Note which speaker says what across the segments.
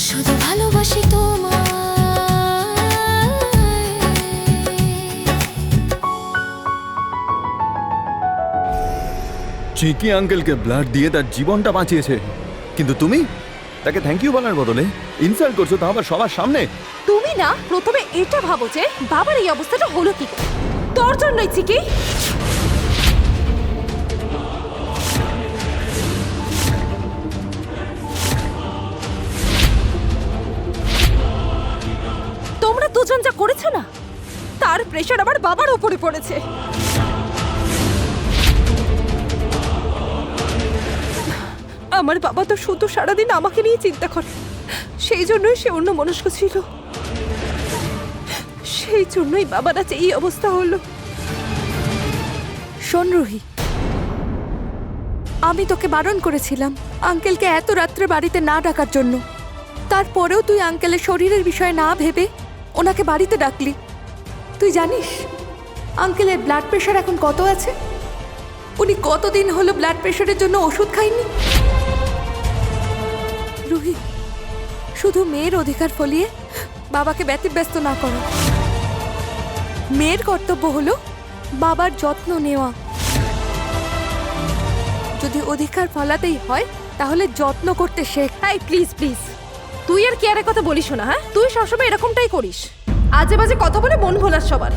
Speaker 1: শুধু ভালোবাসি তোমায়।
Speaker 2: চিকি আঙ্কেলকে ব্লাড দিয়ে তার জীবনটা বাঁচিয়েছে, কিন্তু তুমি তাকে থ্যাংক ইউ বলার বদলে ইনসাল্ট করছো, তা আবার সবার সামনে।
Speaker 3: তুমি না প্রথমে এটা ভাবো যে বাবার এই অবস্থাটা হলো কি করে? তোর জন্যই চিকি। তোমরা দুজন যা করেছো না, তার প্রেশার আবার বাবার উপরে পড়েছে। আমার বাবা তো শুধু সারাদিন আমাকে নিয়ে চিন্তা করে, সেই জন্যই সে অন্য মনস্ক ছিল। সেই জন্যই বাবার আজ এই অবস্থা হলো।
Speaker 4: শোন রুহি, আমি তোকে বারণ করেছিলাম আঙ্কেলকে এত রাত্রে বাড়িতে না ডাকার জন্য। তারপরেও তুই আঙ্কেলের শরীরের বিষয়ে না ভেবে ওনাকে বাড়িতে ডাকলি। তুই জানিস আঙ্কেলের ব্লাড প্রেশার এখন কত আছে? উনি কতদিন হলো ব্লাড প্রেশারের জন্য ওষুধ খাইনি। রুহি, শুধু মেয়ের অধিকার ফলিয়ে বাবাকে ব্যতিব্যস্ত না করো। মেয়ের কর্তব্য হলো বাবার যত্ন নেওয়া। যদি অধিকার ফলাতেই হয় তাহলে যত্ন করতে শেখ।
Speaker 3: এই প্লিজ প্লিজ, তুই আর কেয়ারের কথা বলিস না। হ্যাঁ, তুই সবসময় এরকমটাই করিস, আজে বাজে কথা বলে মন ভোলাস সবার।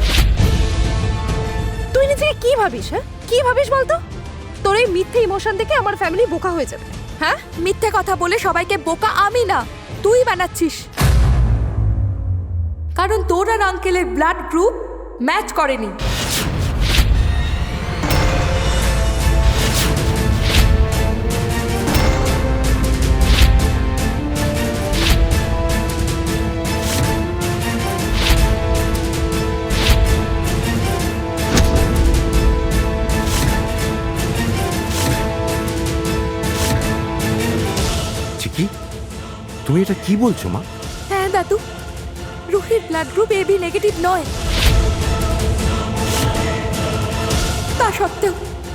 Speaker 3: তুই নিজেকে কি ভাবিস? হ্যাঁ, কি ভাবিস বলতো? তোর এই মিথ্যে ইমোশন দেখে আমার ফ্যামিলি বোকা হয়ে যাবে। হ্যাঁ,
Speaker 4: মিথ্যে কথা বলে সবাইকে বোকা আমি না, তুই বানাচ্ছিস। কারণ তোর আর আঙ্কেলের ব্লাড গ্রুপ ম্যাচ করেনি।
Speaker 5: চিকি, তুমি এটা কি বলছো মা?
Speaker 4: হ্যাঁ দাদু, রুহির ব্লাড গ্রুপ এবি নেগেটিভ নয়। তা সত্ত্বেও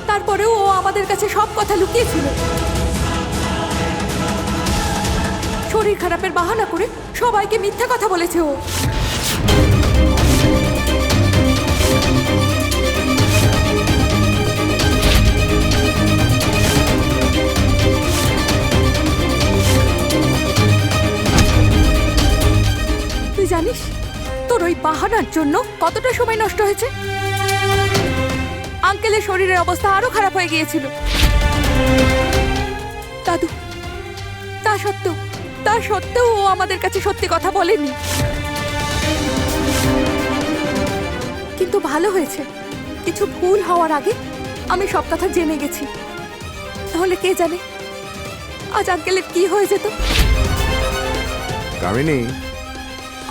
Speaker 4: তারপরেও ও আমাদের কাছে সব কথা লুকিয়েছিল। শরীর খারাপের বাহানা করে সবাইকে মিথ্যা কথা বলেছে ও। তুই জানিস তোর ওই বাহানার জন্য কতটা সময় নষ্ট হয়েছে? আঙ্কেলের শরীরের অবস্থা আরো খারাপ হয়ে গিয়েছিল। দাদু, তা সত্ত্বেও ও আমাদের কাছে সত্যি কথা বলেনি। কিন্তু ভালো হয়েছে, কিছু ভুল হওয়ার আগে আমি সব কথা জেনে গেছি। তাহলে কে জানে আজ আঙ্কেলের কি হয়ে যেত।
Speaker 5: কামিনী,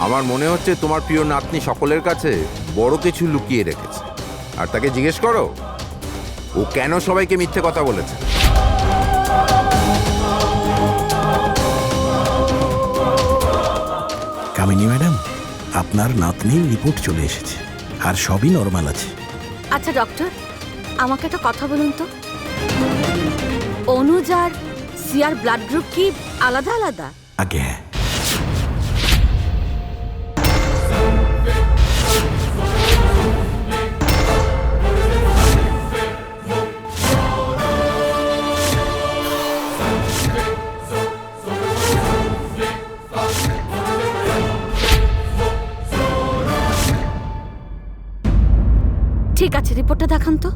Speaker 5: আমার মনে হচ্ছে তোমার প্রিয় নাতনি সকলের কাছে বড় কিছু লুকিয়ে রেখেছে। আর তাকে জিজ্ঞেস করো ও কেন সবাইকে মিথ্যে কথা বলেছে।
Speaker 6: কামিনী ম্যাডাম, আপনার নাতনির রিপোর্ট চলে এসেছে আর সবই নর্মাল আছে।
Speaker 7: আচ্ছা ডক্টর, আমাকে একটা কথা বলুন তো, অনুজ আর সিয়ার ব্লাড গ্রুপ কি আলাদা আলাদা?
Speaker 6: আগে হ্যাঁ।
Speaker 7: ঠিক আছে, রিপোর্টটা দেখান তো।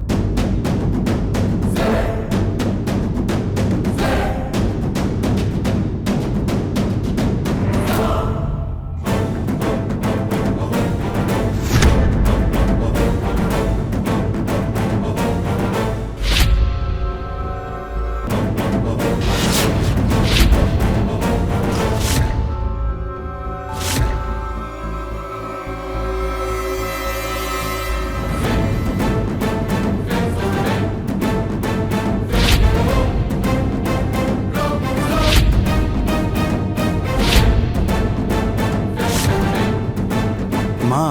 Speaker 2: মা,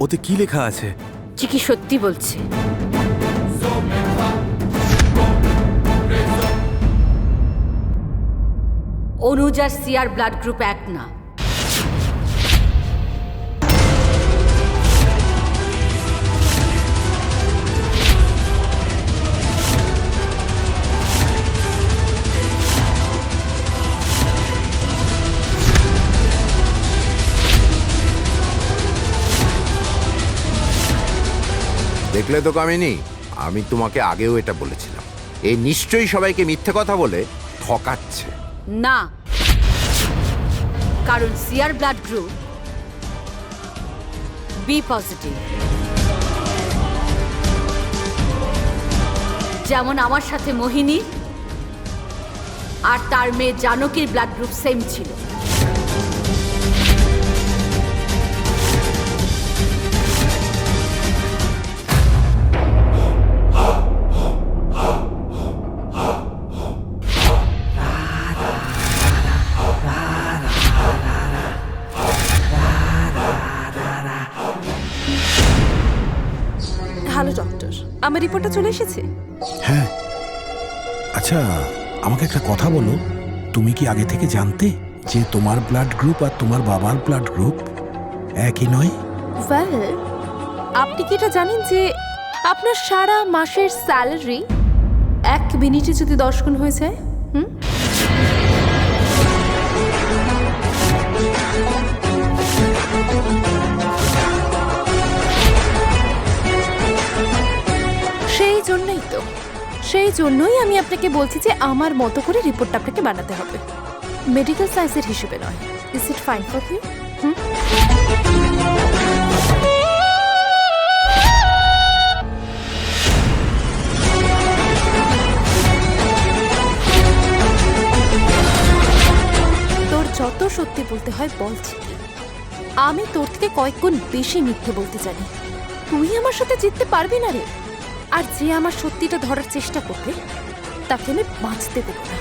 Speaker 2: ওতে কি লেখা আছে?
Speaker 7: চিকি সত্যি বলছে। অনুজ আর সিয়ার ব্লাড গ্রুপ এক না।
Speaker 5: দেখলে তো কামিনী, আমি তোমাকে আগেও এটা বলেছিলাম। এই নিশ্চয়ই সবাইকে মিথ্যে কথা বলে ঠকাচ্ছে।
Speaker 7: না, কারণ সিয়ার ব্লাড গ্রুপ বি পজিটিভ। যেমন আমার সাথে মোহিনীর আর তার মেয়ে জানকীর ব্লাড গ্রুপ সেম ছিল।
Speaker 3: হ্যালো ডক্টর, আমার রিপোর্টটা চলে এসেছে।
Speaker 6: হ্যাঁ, আচ্ছা আমাকে একটা কথা বলো, তুমি কি আগে থেকে জানতে যে তোমার ব্লাড গ্রুপ আর তোমার বাবার ব্লাড গ্রুপ একই নয়?
Speaker 3: ওয়েল, আপনি কি এটা জানেন যে আপনার সারা মাসের স্যালারি 1 মিনিটে যদি 10 গুণ হয়ে যায়? সেই জন্যই আমি আপনাকে বলছি যে আমার মতো করে রিপোর্টটা আপনাকে বানাতে হবে, মেডিকেল সায়েন্সের হিসেবে নয়। Is it fine for you? তোর যত সত্যি বলতে হয় বলছি, আমি তোর থেকে কয়েক গুণ বেশি মিথ্যে বলতে জানি। তুই আমার সাথে জিততে পারবি না রে। আর যে আমার সত্যিটা ধরার চেষ্টা করবে তাকে আমি বাঁচতে দেব না।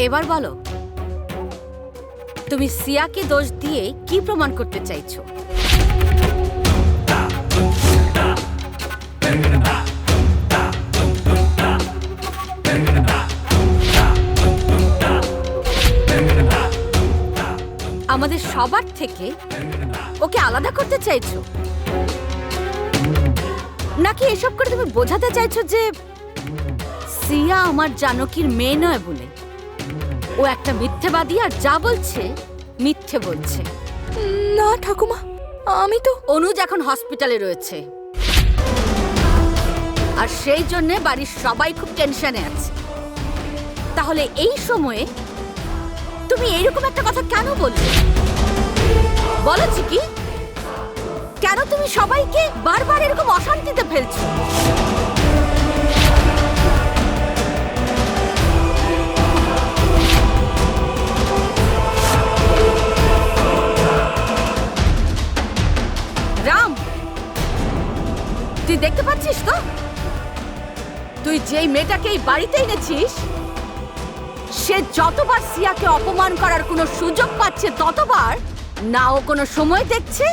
Speaker 7: এবার বলো, তুমি সিয়াকে দোষ দিয়ে কি প্রমাণ করতে চাইছো? আমাদের সবার থেকে ওকে আলাদা করতে চাইছো, নাকি এসব করে তুমি বোঝাতে চাইছো যে সিয়া আমার জানকীর মেয়ে নয় বলে ও একটা মিথ্যেবাদী আর যা বলছে মিথ্যে বলছে?
Speaker 4: না ঠাকুমা, আমি তো...
Speaker 7: অনুজ এখন হসপিটালে রয়েছে আর সেই জন্য বাড়ির সবাই খুব টেনশনে আছে। তাহলে এই সময়ে তুমি এইরকম একটা কথা কেন বললে? বলো চিকি, কেন তুমি সবাইকে বারবার এরকম অশান্তিতে ফেলছো? রাম, তুই দেখতে পাচ্ছিস তো তুই যেই মেয়েটাকে এই বাড়িতে এনেছিস সে যতবার সিয়াকে অপমান করার কোনো সুযোগ পাচ্ছে ততবার না ও কোনো সময় দেখছে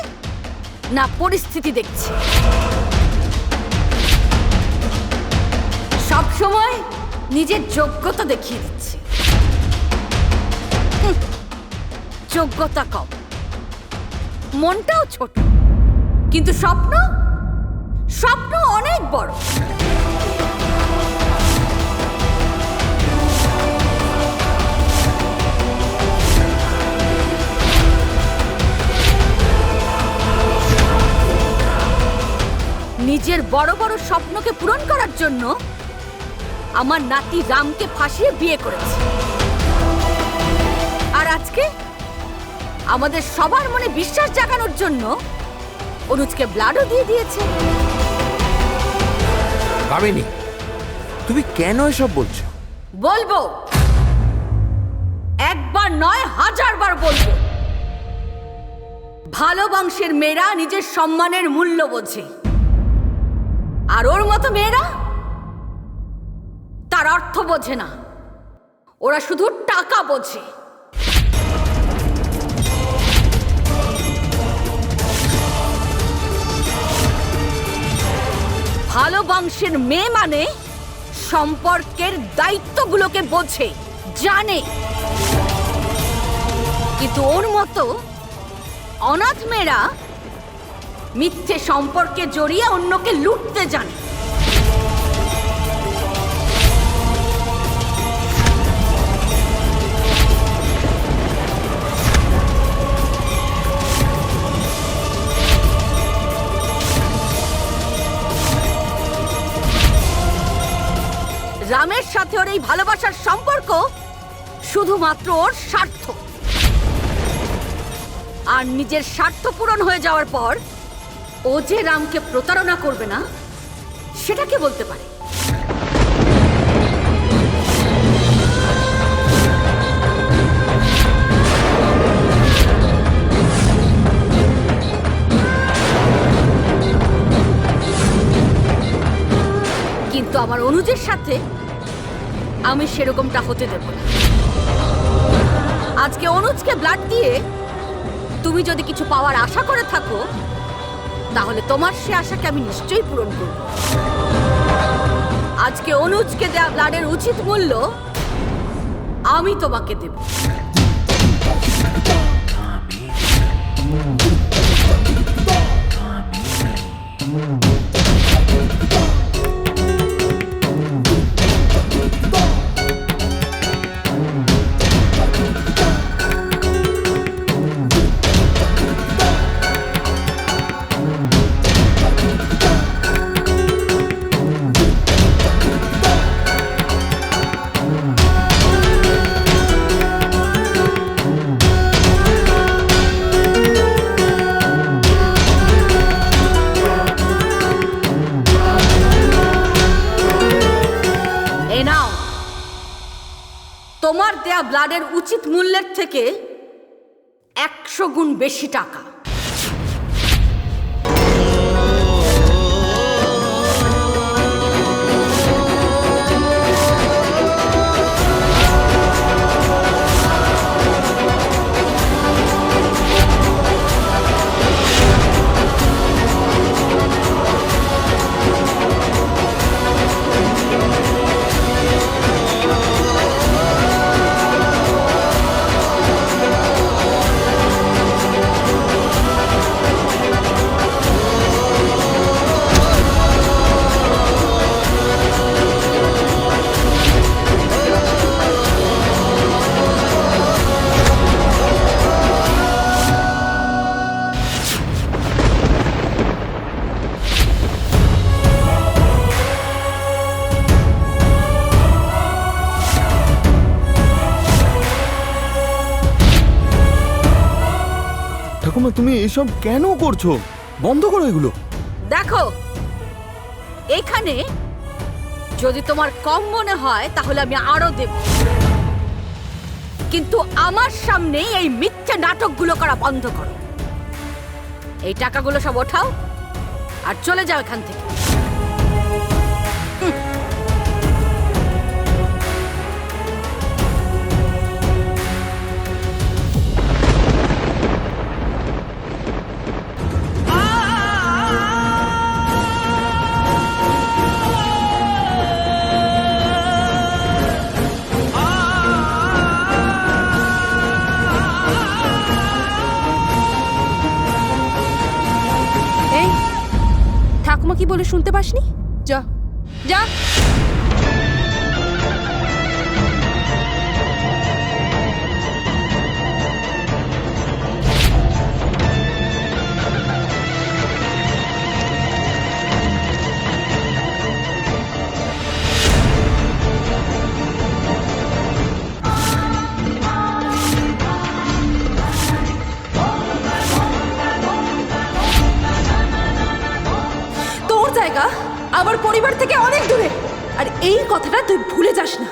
Speaker 7: না পরিস্থিতি দেখছে। সব সময় নিজের যোগ্যতা দেখিয়ে দিচ্ছে। যোগ্যতা কম, মনটাও ছোট, কিন্তু স্বপ্ন স্বপ্ন অনেক বড়। নিজের বড় বড় স্বপ্নকে পূরণ করার জন্য আমার নাতি রামকে ফাঁসিয়ে বিয়ে করেছে, আর আজকে আমাদের সবার মনে বিশ্বাস জাগানোর জন্য অনুজকে ব্লাডও দিয়ে দিয়েছে।
Speaker 5: কামিনী, তুমি কেন এসব বলছো?
Speaker 7: বলবো, একবার নয় 1000 বার বলবো। ভালো বংশের মেয়েরা নিজের সম্মানের মূল্য বোঝে, আর ওর মতো মেয়েরা তার অর্থ বোঝে না, ওরা শুধু টাকা বোঝে। ভালো বংশের মেয়ে মানে সম্পর্কের দায়িত্বগুলোকে বোঝে, জানে। কিন্তু ওর মতো অনাথ মেয়েরা মিথ্যে সম্পর্কে জড়িয়ে অন্যকে লুটতে জানে। রামের সাথে ওর এই ভালোবাসার সম্পর্ক শুধুমাত্র ওর স্বার্থ, আর নিজের স্বার্থ পূরণ হয়ে যাওয়ার পর ও যে রামকে প্রতারণা করবে না সেটা কে বলতে পারে? কিন্তু আমার অনুজের সাথে আমি সেরকমটা হতে দেব না। আজকে অনুজকে ব্লাড দিয়ে তুমি যদি কিছু পাওয়ার আশা করে থাকো, তাহলে তোমার সে আশাকে আমি নিশ্চয়ই পূরণ করব। আজকে অনুজকে দেয়া ব্লাডের উচিত মূল্য আমি তোমাকে দেব। তোমার দেয়া ব্লাডের উচিত মূল্যের থেকে 100 গুণ বেশি টাকা।
Speaker 2: ঠাকুমা, তুমি এসব কেন করছো? বন্ধ করো এগুলো।
Speaker 7: দেখো, এখানে যদি তোমার কম মনে হয় তাহলে আমি আরো দেব, কিন্তু আমার সামনে এই মিথ্যে নাটকগুলো করা বন্ধ করো। এই টাকাগুলো সব ওঠাও আর চলে যাও এখান থেকে।
Speaker 3: এই ঠাকুমা কি বলে শুনতে পাসনি? যা যা। তোর জায়গা আমার পরিবার থেকে অনেক দূরে, আর এই কথাটা তুই ভুলে যাস না।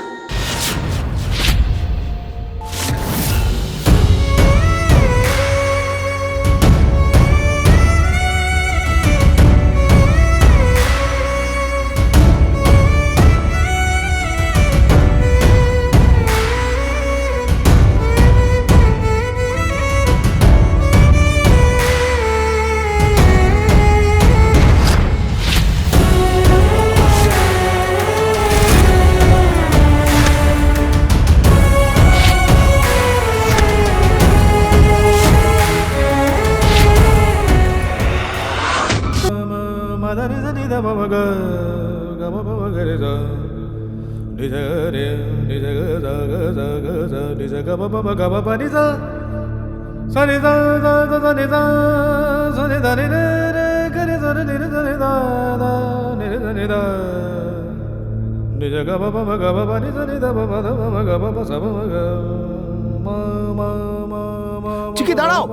Speaker 2: চিকি দাঁড়াও।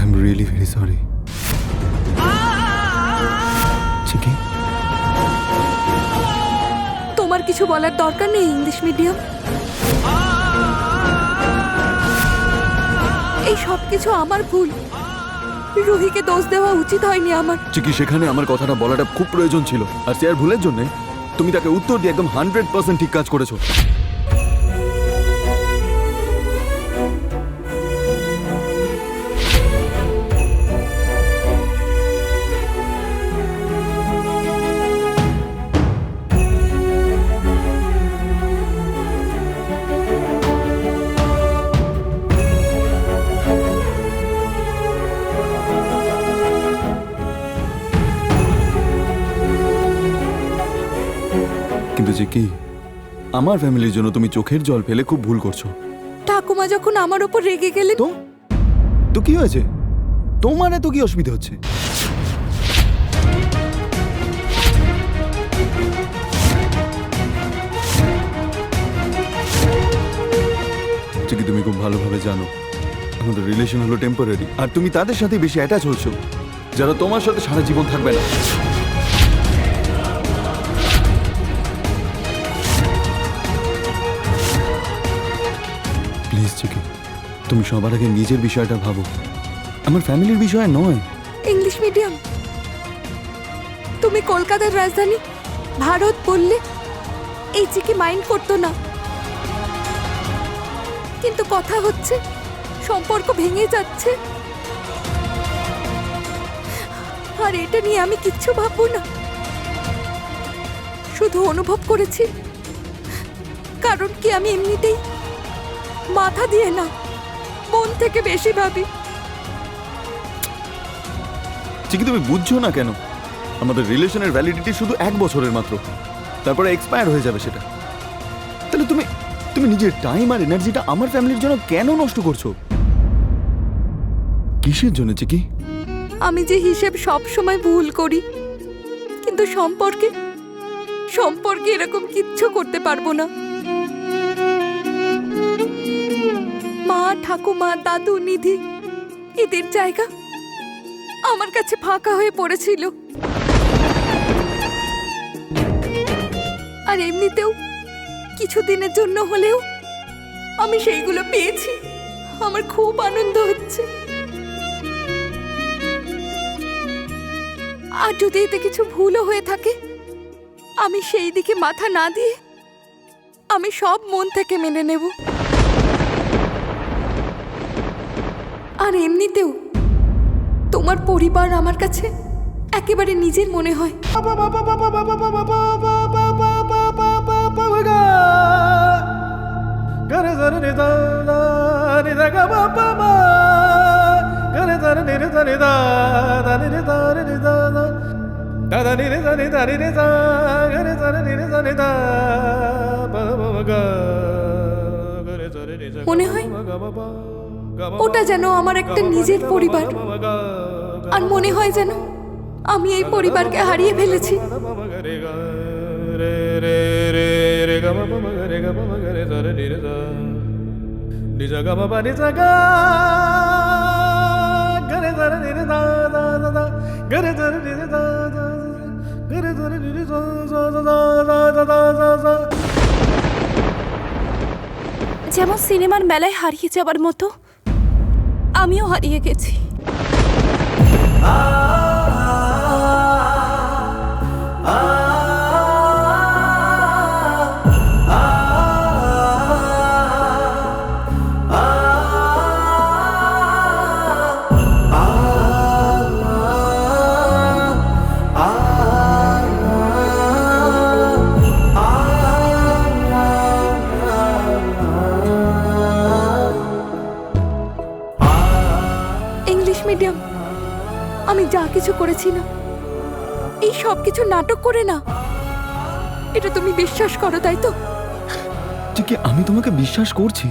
Speaker 2: I'm really very sorry. চিকি,
Speaker 4: তোমার কিছু বলার দরকার নেই ইংলিশ মিডিয়াম। এই সব কিছু আমার ভুল। রুহিকে দোষ দেওয়া উচিত হয়নি আমার।
Speaker 2: চিকি, সেখানে আমার কথাটা বলাটা খুব প্রয়োজন ছিল। আর সে আর ভুলের জন্য তুমি তাকে উত্তর দিয়ে একদম 100% ঠিক কাজ করেছো। কিন্তু যে কি, আমার ফ্যামিলির জন্য তুমি চোখের জল ফেলে খুব ভুল করছো।
Speaker 4: ঠাকুমা যখন আমার ওপর রেগে গেলেন,
Speaker 2: তো তো কি হয়েছে? তোমার এত কি অসুবিধা হচ্ছে? চিকি, তুমি খুব ভালোভাবে জানো আমাদের রিলেশন হলো টেম্পোরারি, আর তুমি তাদের সাথে বেশি অ্যাটাচ হচ্ছো যারা তোমার সাথে সারা জীবন থাকবে না। প্লিজ চিকি, তুমি সবার আগে নিজের বিষয়টা ভাবো, আমার ফ্যামিলির বিষয় নয়।
Speaker 4: ইংলিশ মিডিয়াম, তুমি কলকাতার রাজধানী ভারত বললে এই চিকি মাইন্ড করতো না, কিন্তু কথা হচ্ছে সম্পর্ক ভেঙে যাচ্ছে, আর এটা নিয়ে আমি কিচ্ছু ভাববো না। শুধু অনুভব করেছি, কারণ কি আমি এমনিতেই মাথা দিয়ে না, মন থেকে বেশি ভাবি।
Speaker 2: চিকি, তুমি বুঝছো না কেন? আমাদের রিলেশনের ভ্যালিডিটি শুধু 1 বছরের মাত্র, তারপরে এক্সপায়ার হয়ে যাবে সেটা। তাহলে তুমি তুমি নিজের টাইম আর এনার্জিটা আমার ফ্যামিলির জন্য কেন নষ্ট করছো? কিসের জন্য চিকি?
Speaker 4: আমি যে হিসেব সব সময় ভুল করি, কিন্তু সম্পর্কে সম্পর্কে এরকম কিচ্ছু করতে পারবো না। মা, ঠাকুমা, দাদু, নিধি, এদের জায়গা আমার কাছে ফাঁকা হয়ে পড়েছিল। আর এমনিতেও কিছুদিনের জন্য হলেও আমি সেইগুলো পেয়েছি, আমার খুব আনন্দ হচ্ছে। আর যদি এতে কিছু ভুলও হয়ে থাকে, আমি সেই দিকে মাথা না দিয়ে আমি সব মন থেকে মেনে নেব। আর এমনিতেও তোমার পরিবার আমার কাছে একেবারে নিজের মনে হয়। মনে হয় ওটা যেন আমার একটা নিজের পরিবার, আর মনে হয় যেন আমি এই পরিবারকে হারিয়ে ফেলেছি।
Speaker 8: Gare
Speaker 3: যেমন সিনেমার মেলায় হারিয়ে যাবার মতো আমিও হারিয়ে গেছি।
Speaker 4: ইংলিশ মিডিয়াম, আমি যা কিছু করেছি না, এই সব কিছু নাটক করে না, এটা তুমি বিশ্বাস করো তাই তো?
Speaker 2: ঠিকই, আমি তোমাকে বিশ্বাস করছি,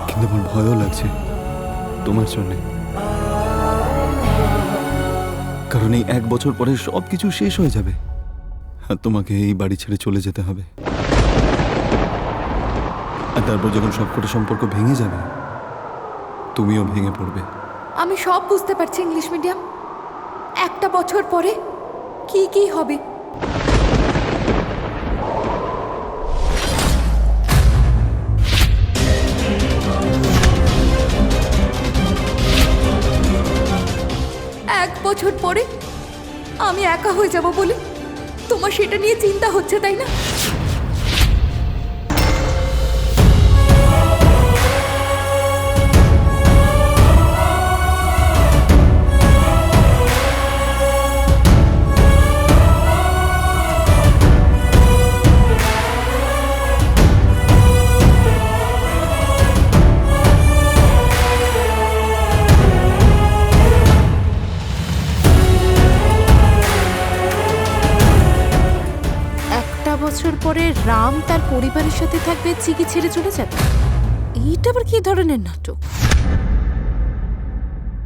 Speaker 2: কিন্তু আমার ভয়ও লাগছে তোমার জন্য। কারণ এই 1 বছর পরে সব কিছু শেষ হয়ে যাবে আর তোমাকে এই বাড়ি ছেড়ে চলে যেতে হবে। আর তারপর যখন সবকটা সম্পর্ক ভেঙে যাবে, তুমিও ভেঙে পড়বে।
Speaker 4: আমি সব বুঝতে পারছি ইংলিশ মিডিয়াম, 1 বছর পরে কি কি হবে। এক বছর পরে আমি একা হয়ে যাব বলে তোমার সেটা নিয়ে চিন্তা হচ্ছে, তাই না?
Speaker 3: বছর পরে রাম তার পরিবারের সাথে থাকবে, চিকি ছেড়ে চলে যাবে। এইটা আবার কি ধরনের নাটক?